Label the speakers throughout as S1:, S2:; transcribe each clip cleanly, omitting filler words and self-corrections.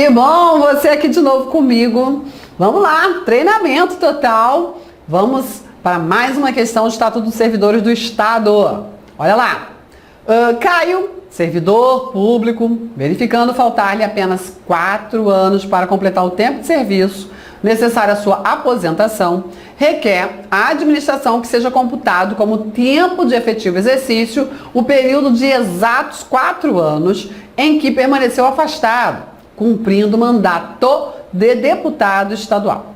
S1: Que bom você aqui de novo comigo. Vamos lá, treinamento total. Vamos para mais uma questão do Estatuto dos Servidores do Estado. Olha lá. Caio, servidor público, verificando faltar-lhe apenas 4 anos para completar o tempo de serviço necessário à sua aposentação, requer à administração que seja computado como tempo de efetivo exercício o período de exatos 4 anos em que permaneceu afastado, cumprindo o mandato de deputado estadual.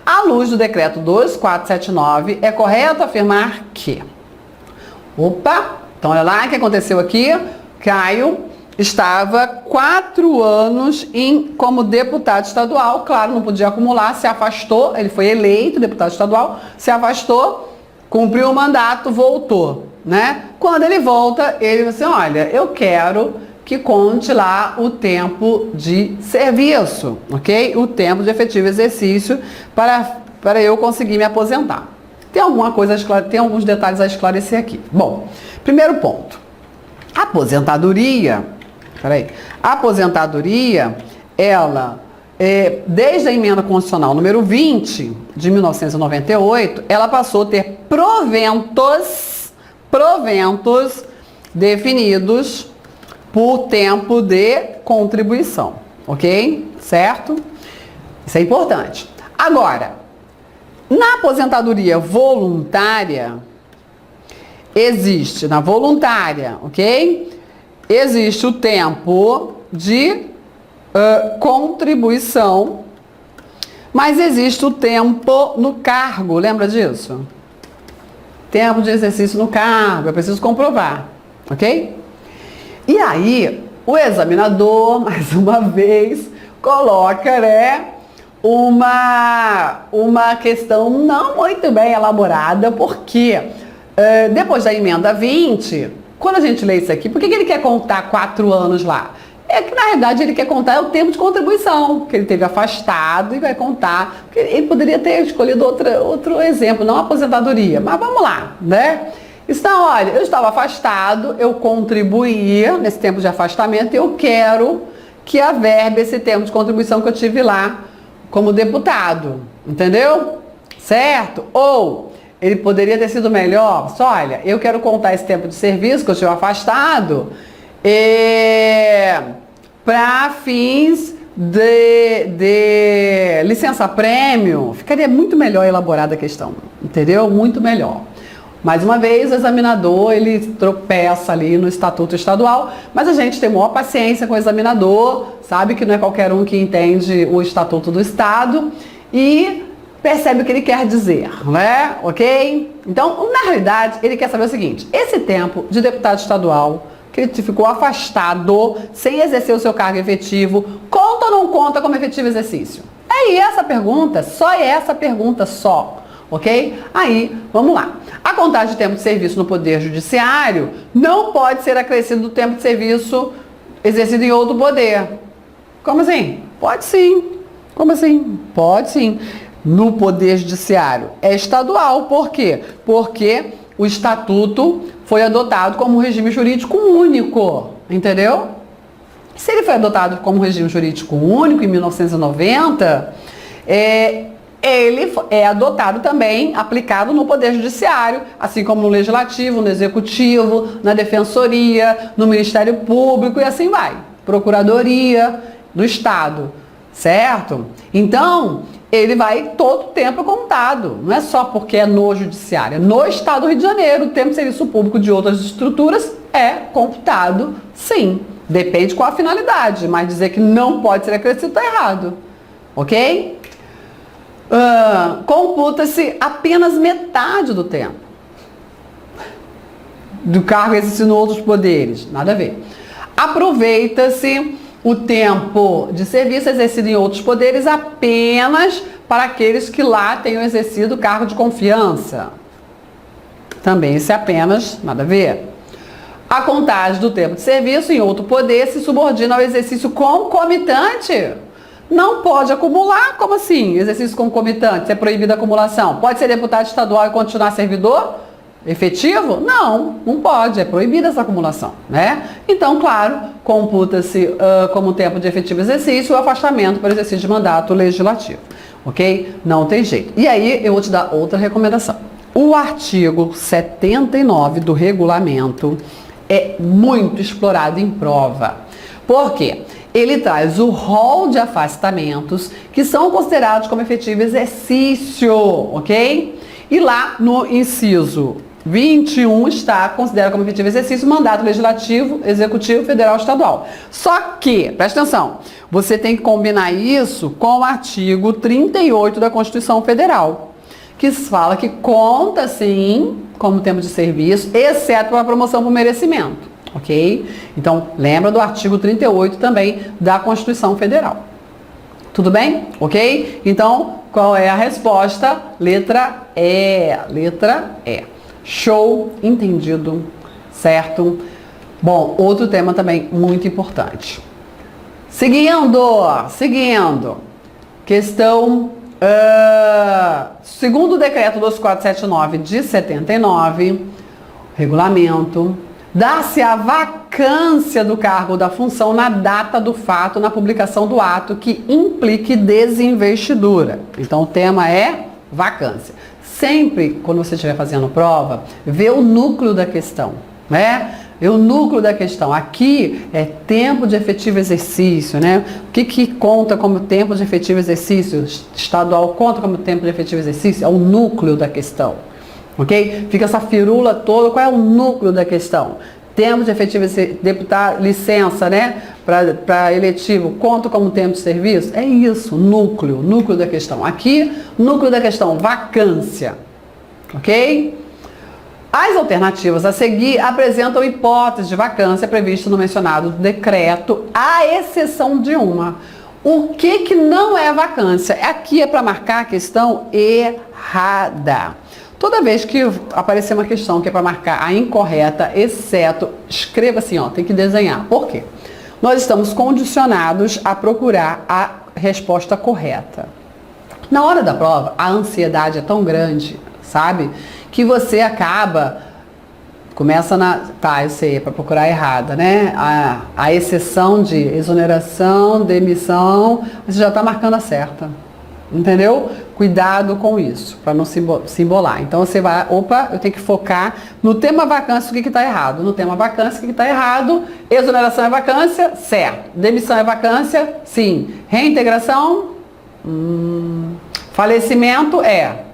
S1: À luz do decreto 2479, é correto afirmar que... Então olha lá o que aconteceu aqui. Caio estava 4 anos como deputado estadual, claro, não podia acumular, se afastou, ele foi eleito deputado estadual, se afastou, cumpriu o mandato, voltou, né? Quando ele volta, ele disse assim, olha, eu quero que conte lá o tempo de serviço, ok? O tempo de efetivo exercício para eu conseguir me aposentar. Tem alguns detalhes a esclarecer aqui. Bom, primeiro ponto. A aposentadoria, ela, desde a emenda constitucional número 20 de 1998, ela passou a ter proventos definidos por tempo de contribuição, ok? Certo? Isso é importante. Agora, na aposentadoria voluntária, existe, na voluntária, ok? Existe o tempo de contribuição, mas existe o tempo no cargo, lembra disso? Tempo de exercício no cargo, é preciso comprovar, ok? E aí, o examinador, mais uma vez, coloca, né, uma questão não muito bem elaborada, porque depois da emenda 20, quando a gente lê isso aqui, por que ele quer contar 4 anos lá? É que, na realidade, ele quer contar o tempo de contribuição, que ele teve afastado e vai contar. Porque ele poderia ter escolhido outro exemplo, não a aposentadoria, mas vamos lá, né? Então, olha, eu estava afastado, eu contribuía nesse tempo de afastamento e eu quero que averbe esse tempo de contribuição que eu tive lá como deputado, entendeu? Certo? Ou ele poderia ter sido melhor, só olha, eu quero contar esse tempo de serviço que eu estive afastado para fins de licença-prêmio. Ficaria muito melhor elaborada a questão, entendeu? Muito melhor. Mais uma vez, o examinador, ele tropeça ali no Estatuto Estadual, mas a gente tem maior paciência com o examinador, sabe que não é qualquer um que entende o Estatuto do Estado e percebe o que ele quer dizer, né? Ok? Então, na realidade, ele quer saber o seguinte, esse tempo de deputado estadual, que ele ficou afastado, sem exercer o seu cargo efetivo, conta ou não conta como efetivo exercício? É essa pergunta, só. Ok? Aí, vamos lá. A contagem de tempo de serviço no Poder Judiciário não pode ser acrescido do tempo de serviço exercido em outro poder. Como assim? Pode sim. Como assim? Pode sim. No Poder Judiciário é estadual. Por quê? Porque o Estatuto foi adotado como regime jurídico único. Entendeu? Se ele foi adotado como regime jurídico único em 1990, ele é adotado também, aplicado no Poder Judiciário, assim como no Legislativo, no Executivo, na Defensoria, no Ministério Público e assim vai. Procuradoria do Estado, certo? Então, ele vai todo o tempo contado, não é só porque é no Judiciário, é no Estado do Rio de Janeiro, o tempo de serviço público de outras estruturas é computado, sim. Depende qual a finalidade, mas dizer que não pode ser acrescido está errado, ok? Computa-se apenas metade do tempo do cargo exercido em outros poderes, nada a ver. Aproveita-se o tempo de serviço exercido em outros poderes apenas para aqueles que lá tenham exercido o cargo de confiança. Também isso é apenas, nada a ver. A contagem do tempo de serviço em outro poder se subordina ao exercício concomitante. Não pode acumular, como assim? Exercício concomitante, é proibida a acumulação. Pode ser deputado estadual e continuar servidor? efetivo? Não, não pode, é proibida essa acumulação, né? Então, claro, computa-se como tempo de efetivo exercício o afastamento por exercício de mandato legislativo, ok? Não tem jeito. E aí, eu vou te dar outra recomendação. O artigo 79 do regulamento é muito explorado em prova. Por quê? Ele traz o rol de afastamentos que são considerados como efetivo exercício, ok? E lá no inciso 21 está considerado como efetivo exercício mandato legislativo, executivo, federal, estadual. Só que, presta atenção, você tem que combinar isso com o artigo 38 da Constituição Federal, que fala que conta, sim, como tempo de serviço, exceto para promoção por merecimento, ok? Então, lembra do artigo 38 também da Constituição Federal. Tudo bem? Ok? Então, qual é a resposta? Letra E. Letra E. Show, entendido, certo? Bom, outro tema também muito importante. Seguindo. Questão, segundo o decreto 2479 de 79, regulamento, dá-se a vacância do cargo ou da função na data do fato, na publicação do ato que implique desinvestidura. Então, o tema é vacância. Sempre, quando você estiver fazendo prova, vê o núcleo da questão, né? Vê o núcleo da questão. Aqui é tempo de efetivo exercício, né? O que conta como tempo de efetivo exercício? Estadual conta como tempo de efetivo exercício? É o núcleo da questão, ok? Fica essa firula toda, qual é o núcleo da questão? Tempo de efetivo deputado, licença, né? Para eletivo, conta como tempo de serviço? É isso, núcleo da questão. Aqui, núcleo da questão, vacância, ok? As alternativas a seguir apresentam hipóteses de vacância prevista no mencionado decreto, à exceção de uma. O que não é vacância? Aqui é para marcar a questão errada. Toda vez que aparecer uma questão que é para marcar a incorreta, exceto, escreva assim, ó, tem que desenhar. Por quê? Nós estamos condicionados a procurar a resposta correta. Na hora da prova, a ansiedade é tão grande, sabe? Que você começa tá, eu sei, é para procurar errada, né? A exceção de exoneração, demissão, você já está marcando a certa. Entendeu? Cuidado com isso, para não se embolar. Então você vai, eu tenho que focar no tema vacância, o que está errado. No tema vacância, o que está errado. Exoneração é vacância? Certo. Demissão é vacância? Sim. Reintegração? Falecimento? É.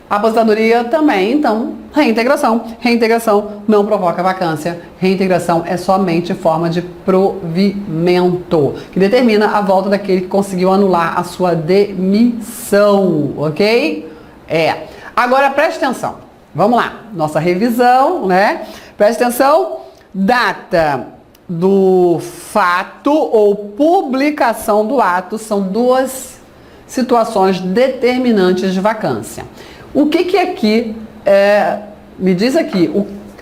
S1: Aposentadoria também, então, reintegração. Reintegração não provoca vacância. Reintegração é somente forma de provimento, que determina a volta daquele que conseguiu anular a sua demissão, ok? Agora, preste atenção. Vamos lá. Nossa revisão, né? Preste atenção. Data do fato ou publicação do ato são duas situações determinantes de vacância. O que aqui, me diz aqui,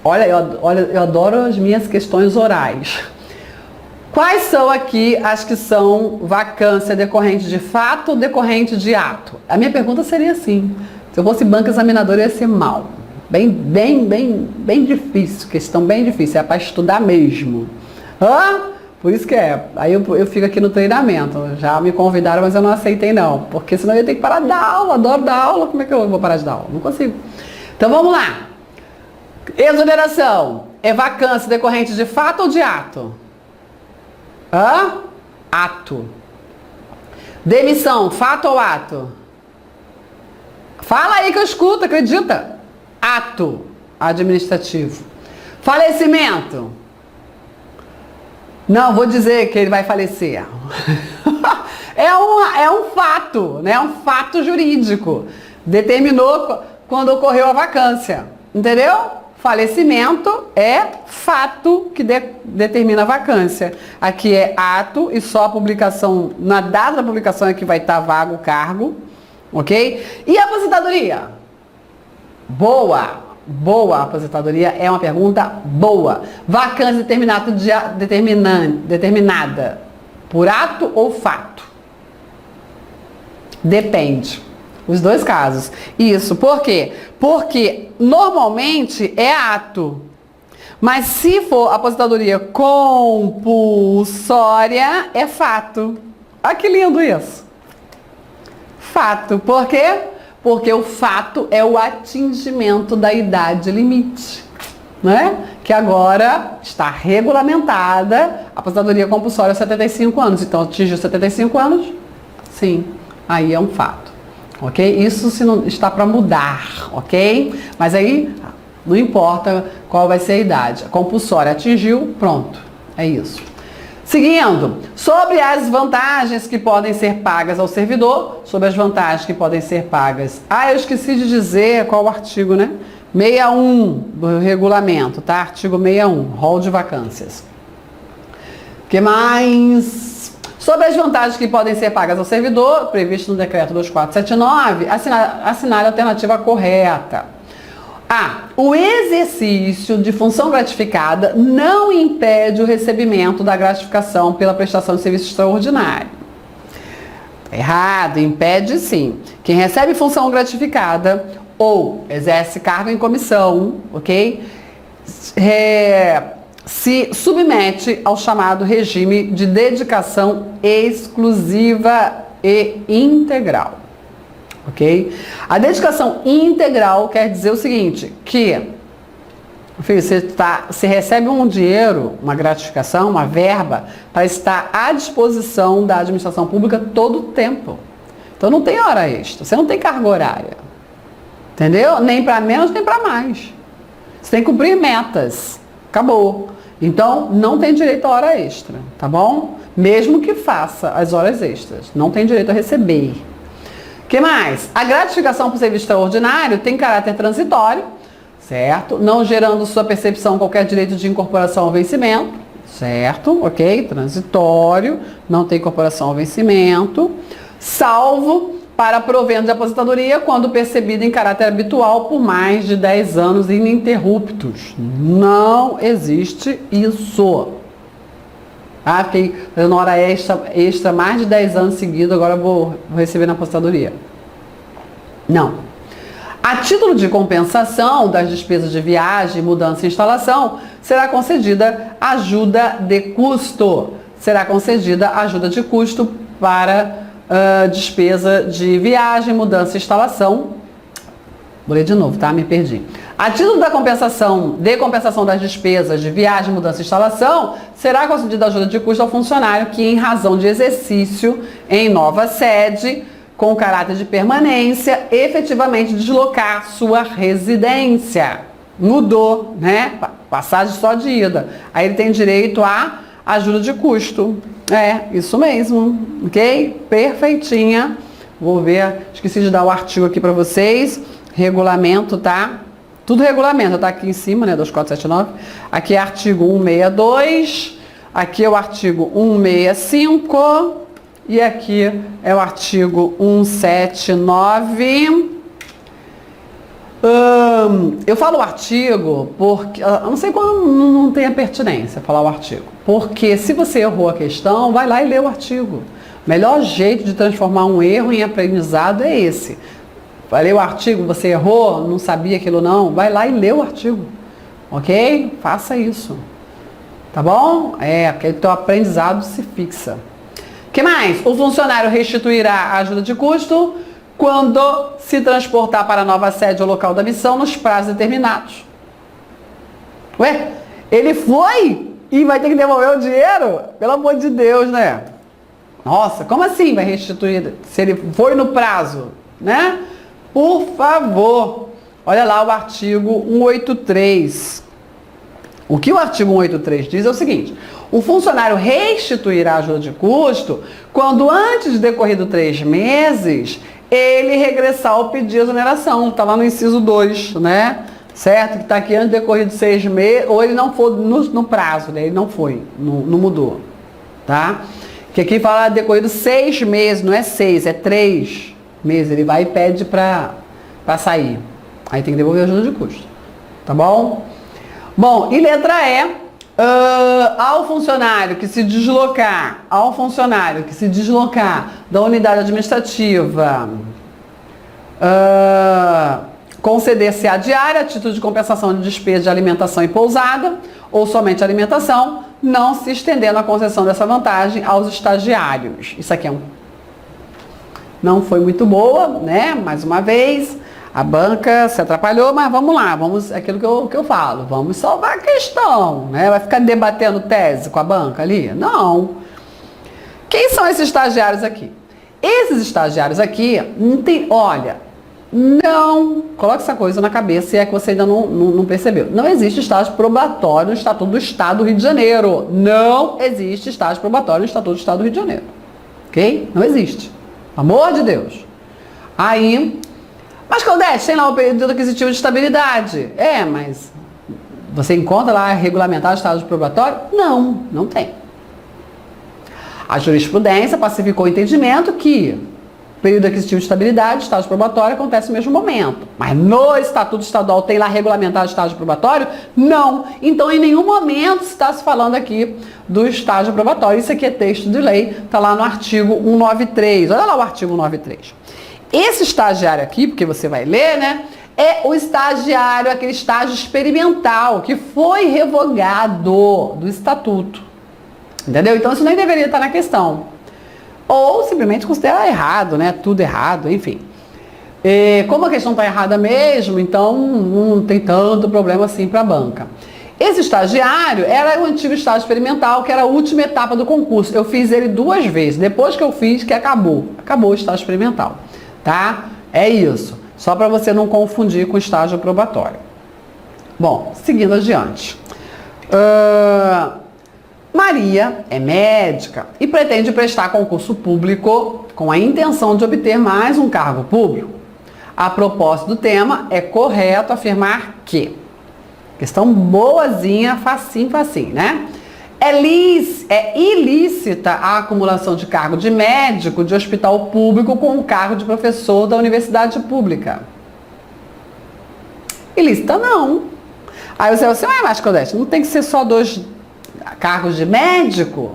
S1: olha, eu adoro as minhas questões orais. Quais são aqui as que são vacância decorrente de fato ou decorrente de ato? A minha pergunta seria assim, se eu fosse banco examinador ia ser mal. Bem difícil, questão bem difícil, é para estudar mesmo. Por isso que aí eu fico aqui no treinamento, já me convidaram, mas eu não aceitei não, porque senão eu ia ter que parar de dar aula, adoro dar aula, como é que eu vou parar de dar aula? Não consigo. Então vamos lá. Exoneração é vacância decorrente de fato ou de ato? Ato. Demissão, fato ou ato? Fala aí que eu escuto, acredita? Ato administrativo. Falecimento. Não, vou dizer que ele vai falecer. É um fato, né? É um fato jurídico. Determinou quando ocorreu a vacância. Entendeu? Falecimento é fato que determina a vacância. Aqui é ato e só a publicação, na data da publicação é que vai estar vago o cargo. Ok? E a aposentadoria? Boa aposentadoria é uma pergunta boa. Vacância determinada por ato ou fato? Depende. Os dois casos. Isso, por quê? Porque normalmente é ato. Mas se for aposentadoria compulsória, é fato. Olha que lindo isso. Fato. Por quê? Porque o fato é o atingimento da idade limite, né? Que agora está regulamentada a aposentadoria compulsória aos 75 anos. Então, atingiu 75 anos? Sim. Aí é um fato. Ok? Isso se não está para mudar, ok? Mas aí não importa qual vai ser a idade. A compulsória atingiu, pronto. É isso. Seguindo, sobre as vantagens que podem ser pagas ao servidor, sobre as vantagens que podem ser pagas. Eu esqueci de dizer qual o artigo, né? 61 do regulamento, tá? Artigo 61, rol de vacâncias. O que mais? Sobre as vantagens que podem ser pagas ao servidor, previsto no decreto 2479, assinar a alternativa correta. O exercício de função gratificada não impede o recebimento da gratificação pela prestação de serviço extraordinário. Errado, impede sim. Quem recebe função gratificada ou exerce cargo em comissão, ok? Se submete ao chamado regime de dedicação exclusiva e integral. Ok? A dedicação integral quer dizer o seguinte, que filho, você recebe um dinheiro, uma gratificação, uma verba, para estar à disposição da administração pública todo o tempo. Então não tem hora extra, você não tem carga horária. Entendeu? Nem para menos, nem para mais. Você tem que cumprir metas. Acabou. Então, não tem direito a hora extra, tá bom? Mesmo que faça as horas extras. Não tem direito a receber. O que mais? A gratificação por serviço extraordinário tem caráter transitório, certo? Não gerando sua percepção qualquer direito de incorporação ao vencimento, certo? Ok? Transitório, não tem incorporação ao vencimento, salvo para provento de aposentadoria quando percebido em caráter habitual por mais de 10 anos ininterruptos. Não existe isso. Fiquei fazendo hora extra mais de 10 anos seguidos, agora vou receber na aposentadoria. Não. A título de compensação das despesas de viagem, mudança e instalação, será concedida ajuda de custo. Será concedida ajuda de custo para despesa de viagem, mudança e instalação. Vou ler de novo, tá? Me perdi. A título da compensação das despesas de viagem, mudança e instalação, será concedida ajuda de custo ao funcionário que, em razão de exercício em nova sede, com caráter de permanência, efetivamente deslocar sua residência. Mudou, né? Passagem só de ida. Aí ele tem direito a ajuda de custo. Isso mesmo, ok? Perfeitinha. Vou ver, esqueci de dar o artigo aqui para vocês. Regulamento, tá? Tudo regulamento, tá aqui em cima, né? 2479. Aqui é artigo 162. Aqui é o artigo 165. E aqui é o artigo 179. Eu falo o artigo porque, eu não sei quando não tem a pertinência falar o artigo. Porque se você errou a questão, vai lá e lê o artigo. O melhor jeito de transformar um erro em aprendizado é esse. Vai ler o artigo, você errou, não sabia aquilo não, vai lá e lê o artigo. Ok? Faça isso. Tá bom? Porque o teu aprendizado se fixa. O que mais? O funcionário restituirá a ajuda de custo quando se transportar para a nova sede ou local da missão nos prazos determinados. Ué, ele foi e vai ter que devolver o dinheiro? Pelo amor de Deus, né? Nossa, como assim vai restituir se ele foi no prazo, né? Por favor, olha lá o artigo 183. O que o artigo 183 diz é o seguinte: o funcionário restituirá a ajuda de custo quando, antes de decorrido 3 meses, ele regressar ao pedir de exoneração. Está lá no inciso 2, né? Certo? Que está aqui antes de decorrido 6 meses, ou ele não for no prazo, né? Ele não foi, não mudou. Tá? Que aqui fala decorrido 6 meses, não é 6, é 3 meses. Ele vai e pede para sair. Aí tem que devolver a ajuda de custo. Tá bom? Bom, e letra E, ao funcionário que se deslocar da unidade administrativa conceder CA diária, título de compensação de despesa de alimentação e pousada, ou somente alimentação, não se estendendo a concessão dessa vantagem aos estagiários. Isso aqui não foi muito boa, né? Mais uma vez, a banca se atrapalhou, mas vamos lá, aquilo que eu falo, vamos salvar a questão, né? Vai ficar debatendo tese com a banca ali? Não. Quem são esses estagiários aqui? Esses estagiários aqui, não, coloque essa coisa na cabeça se é que você ainda não percebeu. Não existe estágio probatório no Estatuto do Estado do Rio de Janeiro. Não existe estágio probatório no Estatuto do Estado do Rio de Janeiro. Ok? Não existe. Amor de Deus. Aí, mas Claudete, tem lá o período aquisitivo de estabilidade. Mas você encontra lá regulamentado estágio probatório? Não, não tem. A jurisprudência pacificou o entendimento que período aquisitivo de estabilidade, estágio probatório, acontece no mesmo momento. Mas no Estatuto Estadual tem lá regulamentado estágio probatório? Não. Então, em nenhum momento está se falando aqui do estágio probatório. Isso aqui é texto de lei, está lá no artigo 193. Olha lá o artigo 193. Esse estagiário aqui, porque você vai ler, né? É o estagiário, aquele estágio experimental que foi revogado do Estatuto. Entendeu? Então, isso nem deveria estar na questão. Ou simplesmente considerar errado, né? Tudo errado, enfim. Como a questão está errada mesmo, então não tem tanto problema assim para a banca. Esse estagiário era o antigo estágio experimental, que era a última etapa do concurso. Eu fiz ele 2 vezes. Depois que eu fiz, que acabou. Acabou o estágio experimental, tá? É isso. Só para você não confundir com o estágio probatório. Bom, seguindo adiante. Maria é médica e pretende prestar concurso público com a intenção de obter mais um cargo público. A propósito do tema, é correto afirmar que, questão boazinha, facinho, né? É ilícita a acumulação de cargo de médico de hospital público com o cargo de professor da universidade pública. Ilícita não. Aí você vai assim, mas Claudete, não tem que ser só 2 cargos de médico,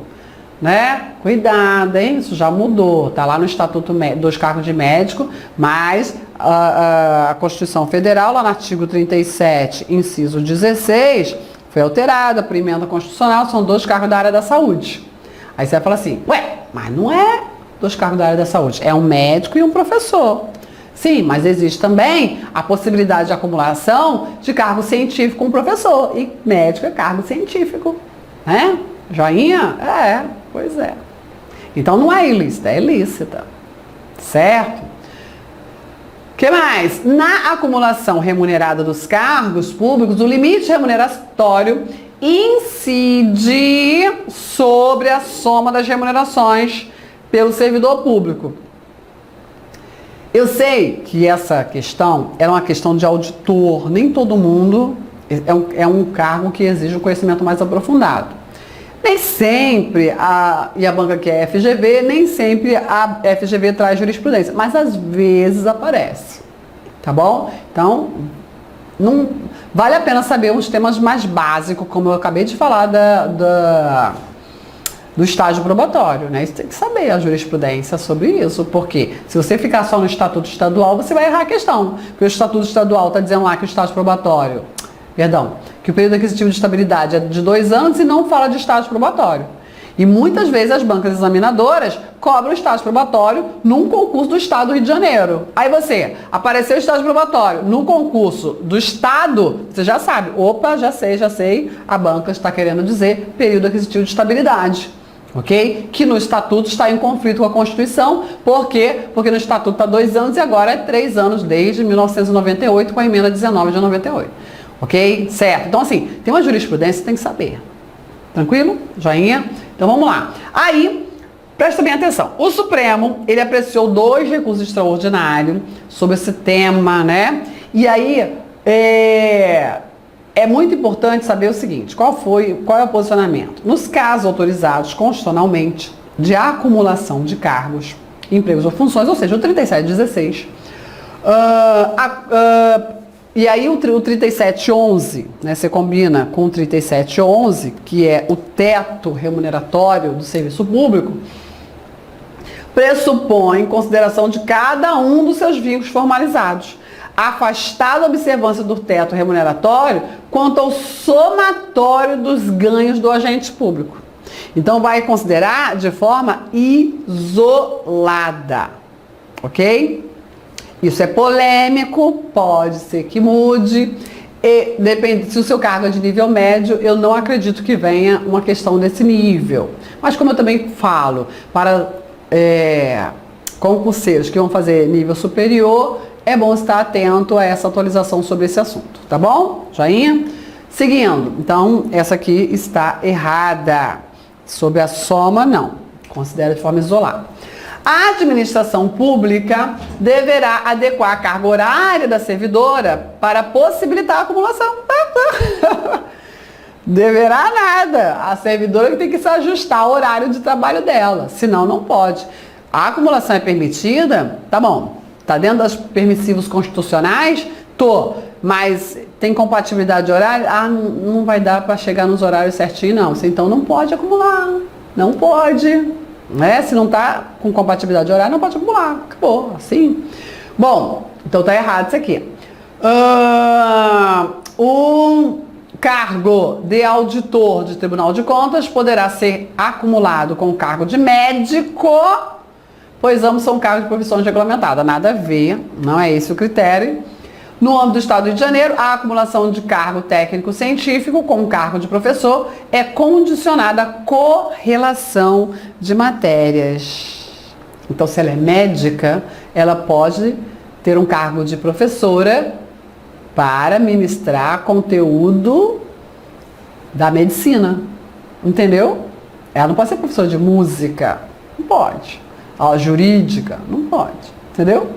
S1: né? Cuidado, hein? Isso já mudou. Tá lá no Estatuto 2 cargos de médico, mas a Constituição Federal, lá no artigo 37, inciso 16, foi alterada por emenda constitucional, são 2 cargos da área da saúde. Aí você vai falar assim, mas não é 2 cargos da área da saúde, é um médico e um professor. Sim, mas existe também a possibilidade de acumulação de cargo científico com professor, e médico é cargo científico. Né? Joinha? Pois é. Então não é ilícita, é ilícita. Certo? O que mais? Na acumulação remunerada dos cargos públicos, o limite remuneratório incide sobre a soma das remunerações pelo servidor público. Eu sei que essa questão era uma questão de auditor, nem todo mundo... É um cargo que exige um conhecimento mais aprofundado. Nem sempre, e a banca que é FGV, nem sempre a FGV traz jurisprudência, mas às vezes aparece, tá bom? Então, não vale a pena saber uns temas mais básicos, como eu acabei de falar do estágio probatório, né? Você tem que saber a jurisprudência sobre isso, porque se você ficar só no Estatuto Estadual, você vai errar a questão, porque o Estatuto Estadual está dizendo lá que o estágio probatório... que o período aquisitivo de estabilidade é de 2 anos e não fala de estágio probatório. E muitas vezes as bancas examinadoras cobram estágio probatório num concurso do Estado do Rio de Janeiro. Aí apareceu o estágio probatório no concurso do Estado, você já sabe, já sei, a banca está querendo dizer período aquisitivo de estabilidade. Ok? Que no Estatuto está em conflito com a Constituição. Por quê? Porque no Estatuto está 2 anos e agora é 3 anos desde 1998 com a emenda 19 de 98. Ok? Certo. Então, assim, tem uma jurisprudência que tem que saber. Tranquilo? Joinha? Então, vamos lá. Aí, presta bem atenção. O Supremo, ele apreciou 2 recursos extraordinários sobre esse tema, né? E aí, é muito importante saber o seguinte, qual é o posicionamento? Nos casos autorizados constitucionalmente de acumulação de cargos, empregos ou funções, ou seja, o 3716, e aí o 3711, né, você combina com o 3711, que é o teto remuneratório do serviço público, pressupõe consideração de cada um dos seus vínculos formalizados, afastada a observância do teto remuneratório quanto ao somatório dos ganhos do agente público. Então, vai considerar de forma isolada, ok? Isso é polêmico, pode ser que mude, e depende, se o seu cargo é de nível médio, eu não acredito que venha uma questão desse nível. Mas como eu também falo, para concurseiros que vão fazer nível superior, é bom estar atento a essa atualização sobre esse assunto, tá bom? Joinha? Seguindo, então, essa aqui está errada. Sobre a soma, não. Considera de forma isolada. A administração pública deverá adequar a carga horária da servidora para possibilitar a acumulação. Deverá nada. A servidora tem que se ajustar ao horário de trabalho dela, senão não pode. A acumulação é permitida? Tá bom. Tá dentro dos permissivos constitucionais? Tô. Mas tem compatibilidade de horário? Ah, não vai dar para chegar nos horários certinho, não. Você então não pode acumular. Não pode. Né? Se não tá com compatibilidade de horário, não pode acumular. Acabou. Assim. Bom, então tá errado isso aqui. O cargo de auditor de Tribunal de Contas poderá ser acumulado com o cargo de médico, pois ambos são cargos de profissão regulamentada. Nada a ver, não é esse o critério. No âmbito do Estado do Rio de Janeiro, a acumulação de cargo técnico-científico com o cargo de professor é condicionada à correlação de matérias. Então, se ela é médica, ela pode ter um cargo de professora para ministrar conteúdo da medicina. Entendeu? Ela não pode ser professora de música. Não pode. A jurídica. Não pode. Entendeu?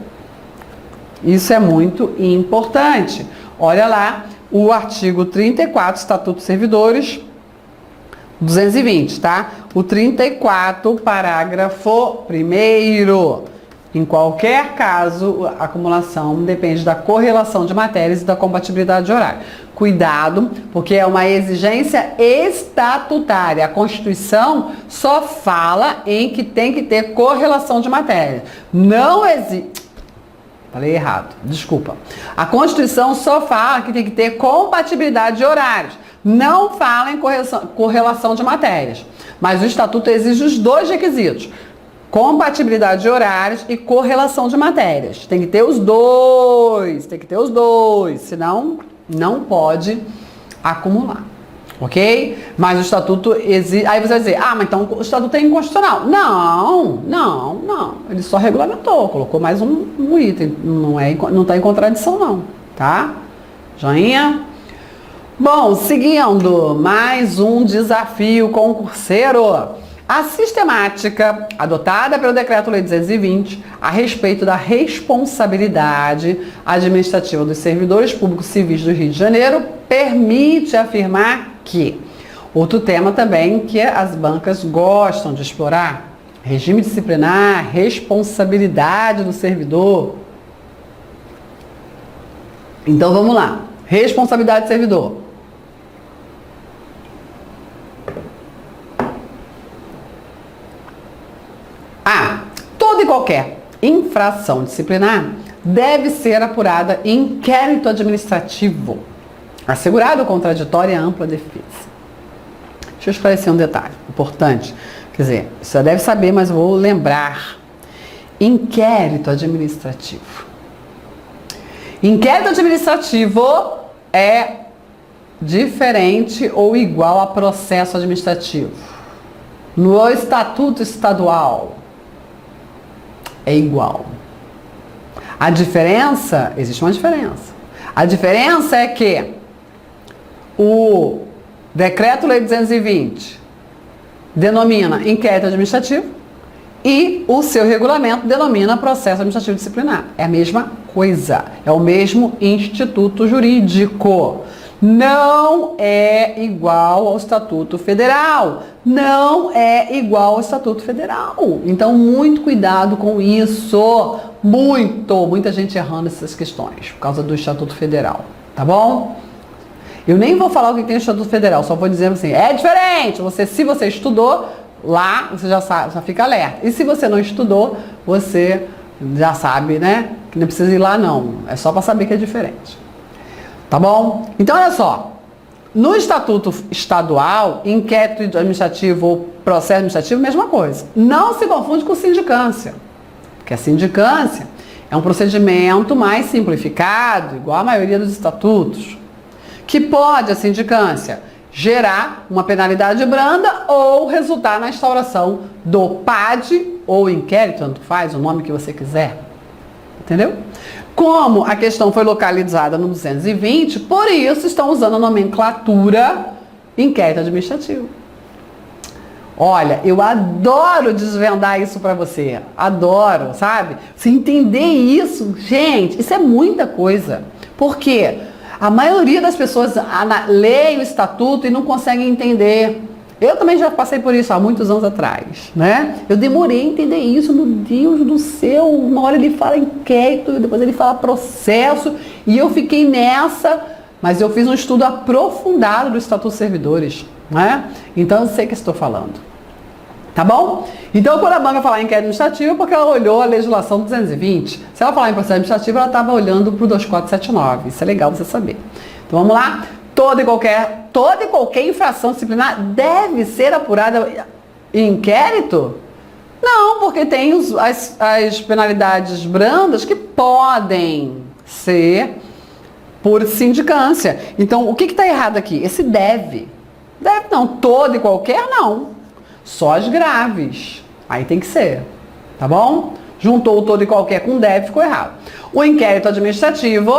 S1: Isso é muito importante. Olha lá, o artigo 34, Estatuto dos Servidores, 220, tá? O 34, parágrafo 1º. Em qualquer caso, a acumulação depende da correlação de matérias e da compatibilidade de horário. Cuidado, porque é uma exigência estatutária. A Constituição só fala em que tem que ter correlação de matérias. Não existe... Falei errado, desculpa. A Constituição só fala que tem que ter compatibilidade de horários. Não fala em correlação de matérias. Mas o Estatuto exige os dois requisitos. Compatibilidade de horários e correlação de matérias. Tem que ter os dois. Tem que ter os dois. Senão, não pode acumular. Ok? Mas o Estatuto exige... Aí você vai dizer, ah, mas então o Estatuto é inconstitucional. Não. Ele só regulamentou, colocou mais um item. Não está em contradição, não. Tá? Joinha? Bom, seguindo, mais um desafio concurseiro. A sistemática adotada pelo Decreto-Lei 220 a respeito da responsabilidade administrativa dos servidores públicos civis do Rio de Janeiro permite afirmar que, outro tema também que as bancas gostam de explorar, regime disciplinar, responsabilidade do servidor. Então vamos lá, responsabilidade do servidor. Toda e qualquer infração disciplinar deve ser apurada em inquérito administrativo, assegurado contraditório e ampla defesa. Deixa eu esclarecer um detalhe importante. Quer dizer, você já deve saber, mas vou lembrar. Inquérito administrativo. Inquérito administrativo é diferente ou igual a processo administrativo. No Estatuto Estadual é igual. A diferença, existe uma diferença. A diferença é que o Decreto-Lei 220 denomina inquérito administrativo e o seu regulamento denomina processo administrativo disciplinar. É a mesma coisa, é o mesmo instituto jurídico. Não é igual ao Estatuto Federal. Não é igual ao Estatuto Federal. Então, muito cuidado com isso. Muita gente errando essas questões por causa do Estatuto Federal. Tá bom? Eu nem vou falar o que tem no Estatuto Federal, só vou dizer assim, é diferente. Se você estudou, lá você já sabe, já fica alerta. E se você não estudou, você já sabe, né? Que não precisa ir lá não. É só para saber que é diferente. Tá bom? Então, olha só. No Estatuto Estadual, inquérito administrativo ou processo administrativo, mesma coisa. Não se confunde com sindicância. Porque a sindicância é um procedimento mais simplificado, igual a maioria dos estatutos, que pode, a sindicância, gerar uma penalidade branda ou resultar na instauração do PAD ou inquérito, tanto faz, o nome que você quiser. Entendeu? Como a questão foi localizada no 220, por isso estão usando a nomenclatura inquérito administrativo. Olha, eu adoro desvendar isso para você. Adoro, sabe? Você entender isso, gente, isso é muita coisa. Por quê? A maioria das pessoas lê o estatuto e não consegue entender. Eu também já passei por isso há muitos anos atrás, né? Eu demorei a entender isso, meu Deus do céu. Uma hora ele fala inquérito, depois ele fala processo, e eu fiquei nessa, mas eu fiz um estudo aprofundado do Estatuto dos Servidores, né? Então eu sei o que estou falando. Tá bom? Então, quando a banca falar em inquérito administrativo, é porque ela olhou a legislação 220. Se ela falar em processo administrativo, ela estava olhando para o 2479. Isso é legal você saber. Então, vamos lá. Toda e qualquer infração disciplinar deve ser apurada em inquérito? Não, porque tem as penalidades brandas que podem ser por sindicância. Então, o que está errado aqui? Esse deve. Deve não. Toda e qualquer, não. Só as graves. Aí tem que ser. Tá bom? Juntou o todo e qualquer com deve, ficou errado. O inquérito administrativo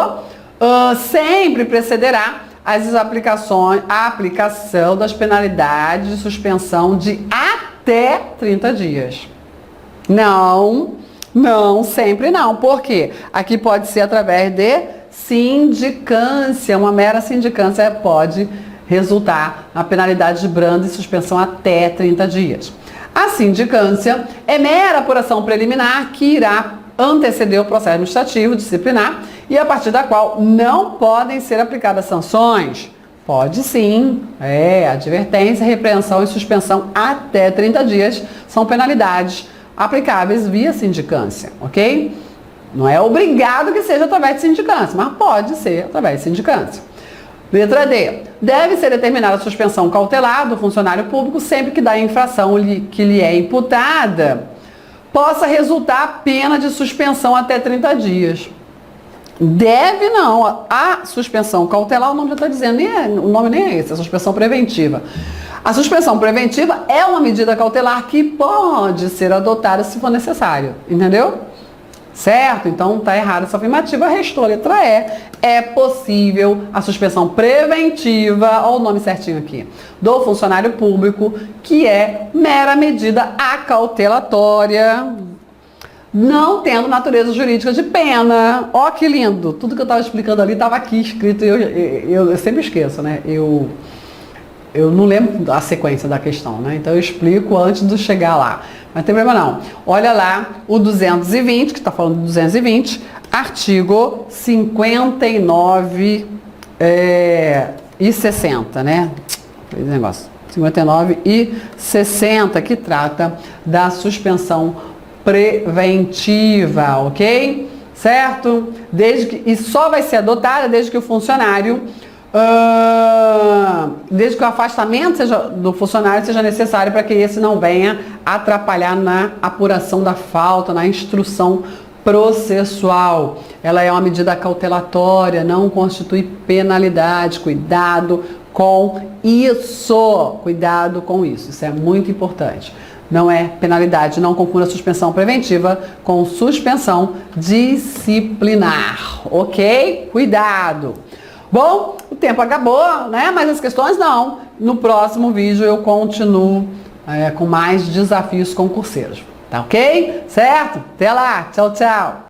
S1: sempre precederá a aplicação das penalidades de suspensão de até 30 dias. Não, sempre não. Por quê? Aqui pode ser através de sindicância. Uma mera sindicância pode resultar na penalidade de branda e suspensão até 30 dias. A sindicância é mera apuração preliminar que irá anteceder o processo administrativo disciplinar e a partir da qual não podem ser aplicadas sanções. Pode sim, advertência, repreensão e suspensão até 30 dias são penalidades aplicáveis via sindicância, ok? Não é obrigado que seja através de sindicância, mas pode ser através de sindicância. Letra D. Deve ser determinada a suspensão cautelar do funcionário público sempre que da infração que lhe é imputada possa resultar a pena de suspensão até 30 dias. Deve não. A suspensão cautelar, o nome já está dizendo, o nome nem é esse, é a suspensão preventiva. A suspensão preventiva é uma medida cautelar que pode ser adotada se for necessário, entendeu? Certo? Então está errada essa afirmativa, restou a letra E. É possível a suspensão preventiva, olha o nome certinho aqui, do funcionário público, que é mera medida acautelatória, não tendo natureza jurídica de pena. Ó que lindo! Tudo que eu estava explicando ali estava aqui escrito e eu sempre esqueço, né? Eu não lembro a sequência da questão, né? Então eu explico antes de chegar lá. Mas não tem problema não. Olha lá o 220, que está falando do 220, artigo 59 e 60, né? Esse negócio. 59 e 60, que trata da suspensão preventiva, ok? Certo? E só vai ser adotada desde que o funcionário... desde que o afastamento do funcionário seja necessário para que esse não venha atrapalhar na apuração da falta, na instrução processual. Ela é uma medida cautelatória, não constitui penalidade. Cuidado com isso. Cuidado com isso. Isso é muito importante. Não é penalidade, não confunda suspensão preventiva com suspensão disciplinar. Ok? Cuidado. Bom, o tempo acabou, né? Mas as questões não. No próximo vídeo eu continuo com mais desafios concurseiros. Tá ok? Certo? Até lá. Tchau, tchau.